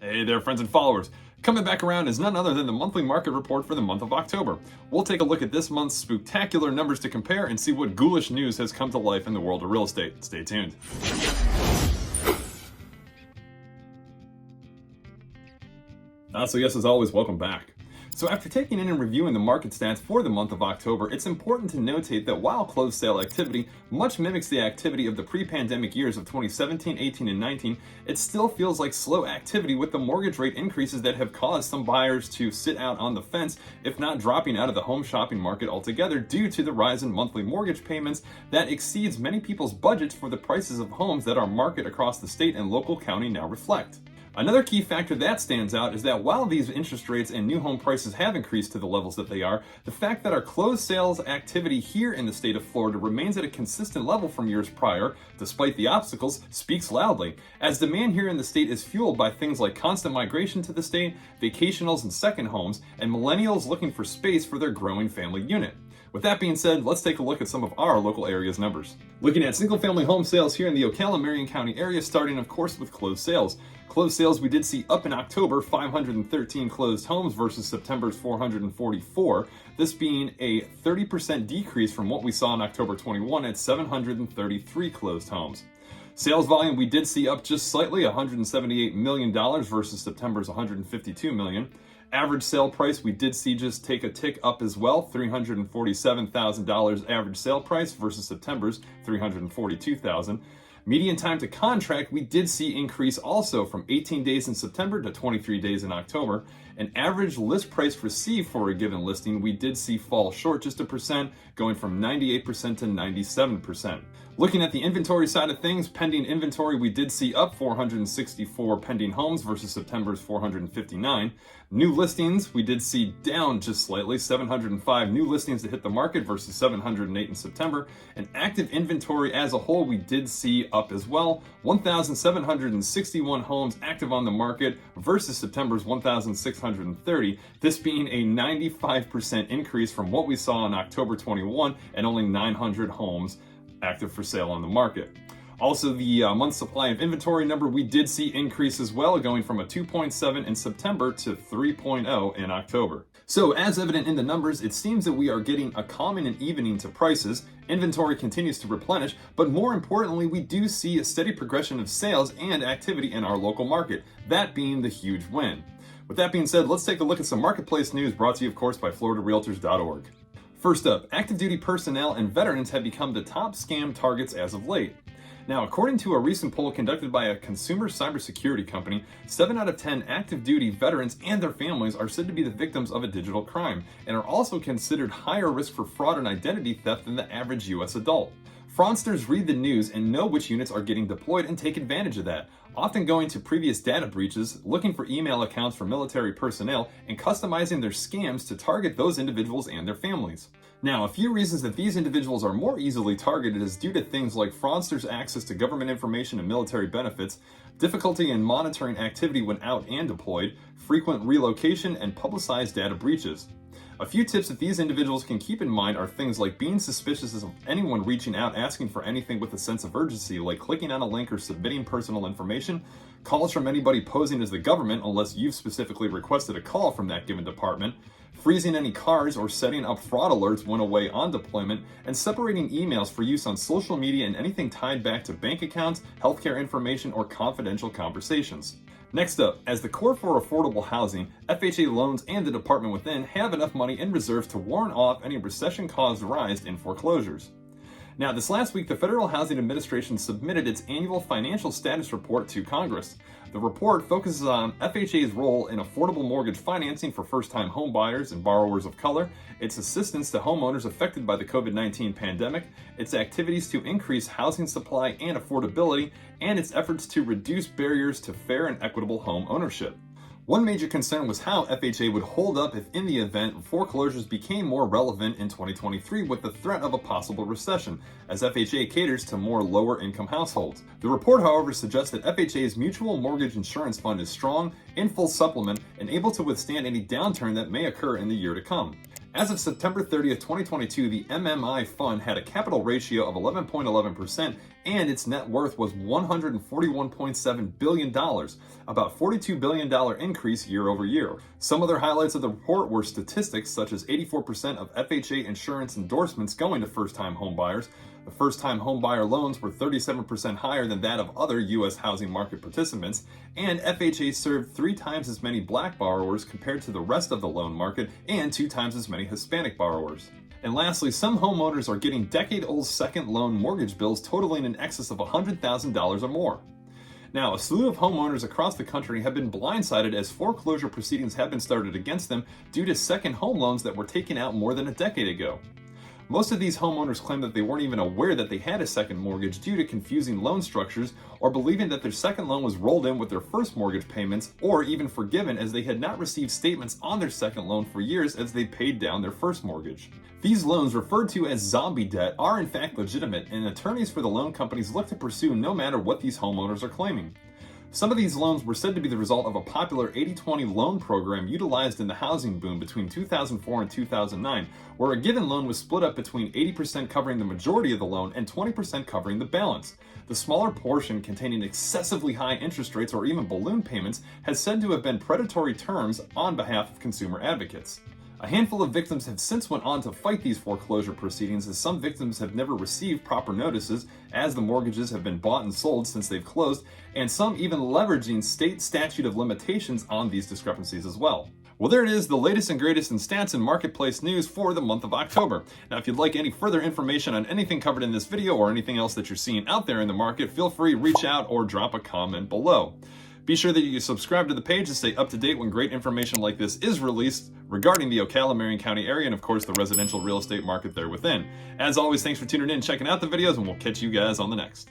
Hey there, friends and followers. Coming back around is none other than the monthly market report for the month of October. We'll take a look at this month's spectacular numbers to compare and see what ghoulish news has come to life in the world of real estate. Stay tuned. So yes, as always, welcome back. So after taking in and reviewing the market stats for the month of October, it's important to notate that while closed sale activity much mimics the activity of the pre-pandemic years of 2017, 18, and 19, it still feels like slow activity with the mortgage rate increases that have caused some buyers to sit out on the fence, if not dropping out of the home shopping market altogether due to the rise in monthly mortgage payments that exceeds many people's budgets for the prices of homes that our market across the state and local county now reflect. Another key factor that stands out is that while these interest rates and new home prices have increased to the levels that they are, the fact that our closed sales activity here in the state of Florida remains at a consistent level from years prior, despite the obstacles, speaks loudly, as demand here in the state is fueled by things like constant migration to the state, vacationals and second homes, and millennials looking for space for their growing family unit. With that being said, let's take a look at some of our local area's numbers. Looking at single-family home sales here in the Ocala-Marion County area, starting of course with closed sales. Closed sales we did see up in October, 513 closed homes versus September's 444, this being a 30% decrease from what we saw in October 21 at 733 closed homes. Sales volume we did see up just slightly, $178 million versus September's $152 million. Average sale price we did see just take a tick up as well, $347,000 average sale price versus September's $342,000. Median time to contract we did see increase also from 18 days in September to 23 days in October. An average list price received for a given listing we did see fall short just a percent, going from 98% to 97%. Looking at the inventory side of things, pending inventory we did see up 464 pending homes versus September's 459. New listings we did see down just slightly, 705 new listings to hit the market versus 708 in September. And active inventory as a whole we did see up as well, 1,761 homes active on the market versus September's 1,630, this being a 95% increase from what we saw in October 21 and only 900 homes active for sale on the market. Also, the month supply of inventory number we did see increase as well, going from a 2.7 in September to 3.0 in October. So as evident in the numbers, it seems that we are getting a calming and evening to prices. Inventory continues to replenish, but more importantly, we do see a steady progression of sales and activity in our local market, that being the huge win. With that being said, let's take a look at some marketplace news brought to you, of course, by FloridaRealtors.org. First up, active duty personnel and veterans have become the top scam targets as of late. Now, according to a recent poll conducted by a consumer cybersecurity company, 7 out of 10 active duty veterans and their families are said to be the victims of a digital crime and are also considered higher risk for fraud and identity theft than the average US adult. Fraudsters read the news and know which units are getting deployed and take advantage of that, often going to previous data breaches, looking for email accounts for military personnel, and customizing their scams to target those individuals and their families. Now, a few reasons that these individuals are more easily targeted is due to things like fraudsters' access to government information and military benefits, difficulty in monitoring activity when out and deployed, frequent relocation, and publicized data breaches. A few tips that these individuals can keep in mind are things like being suspicious of anyone reaching out asking for anything with a sense of urgency, like clicking on a link or submitting personal information, calls from anybody posing as the government unless you've specifically requested a call from that given department, freezing any cars or setting up fraud alerts when away on deployment, and separating emails for use on social media and anything tied back to bank accounts, healthcare information, or confidential conversations. Next up, as the core for affordable housing, FHA loans and the department within have enough money in reserve to warn off any recession-caused rise in foreclosures. Now, this last week, the Federal Housing Administration submitted its annual financial status report to Congress. The report focuses on FHA's role in affordable mortgage financing for first-time home buyers and borrowers of color, its assistance to homeowners affected by the COVID-19 pandemic, its activities to increase housing supply and affordability, and its efforts to reduce barriers to fair and equitable home ownership. One major concern was how FHA would hold up if in the event foreclosures became more relevant in 2023 with the threat of a possible recession, as FHA caters to more lower income households. The report, however, suggests that FHA's Mutual Mortgage Insurance Fund is strong, in full supplement, and able to withstand any downturn that may occur in the year to come. As of September 30th, 2022, the MMI fund had a capital ratio of 11.11% and its net worth was $141.7 billion, about $42 billion increase year over year. Some other highlights of the report were statistics such as 84% of FHA insurance endorsements going to first-time homebuyers. The first-time homebuyer loans were 37% higher than that of other U.S. housing market participants, and FHA served 3 times as many black borrowers compared to the rest of the loan market and 2 times as many Hispanic borrowers. And lastly, some homeowners are getting decade-old second loan mortgage bills totaling in excess of $100,000 or more. Now, a slew of homeowners across the country have been blindsided as foreclosure proceedings have been started against them due to second home loans that were taken out more than a decade ago. Most of these homeowners claim that they weren't even aware that they had a second mortgage due to confusing loan structures or believing that their second loan was rolled in with their first mortgage payments or even forgiven as they had not received statements on their second loan for years as they paid down their first mortgage. These loans, referred to as zombie debt, are in fact legitimate, and attorneys for the loan companies look to pursue no matter what these homeowners are claiming. Some of these loans were said to be the result of a popular 80-20 loan program utilized in the housing boom between 2004 and 2009, where a given loan was split up between 80% covering the majority of the loan and 20% covering the balance. The smaller portion, containing excessively high interest rates or even balloon payments, has said to have been predatory terms on behalf of consumer advocates. A handful of victims have since went on to fight these foreclosure proceedings, as some victims have never received proper notices as the mortgages have been bought and sold since they've closed, and some even leveraging state statute of limitations on these discrepancies as well. Well, there it is, the latest and greatest in stats and marketplace news for the month of October. Now, if you'd like any further information on anything covered in this video or anything else that you're seeing out there in the market, feel free to reach out or drop a comment below. Be sure that you subscribe to the page to stay up to date when great information like this is released regarding the Ocala-Marion County area and, of course, the residential real estate market there within. As always, thanks for tuning in and checking out the videos, and we'll catch you guys on the next.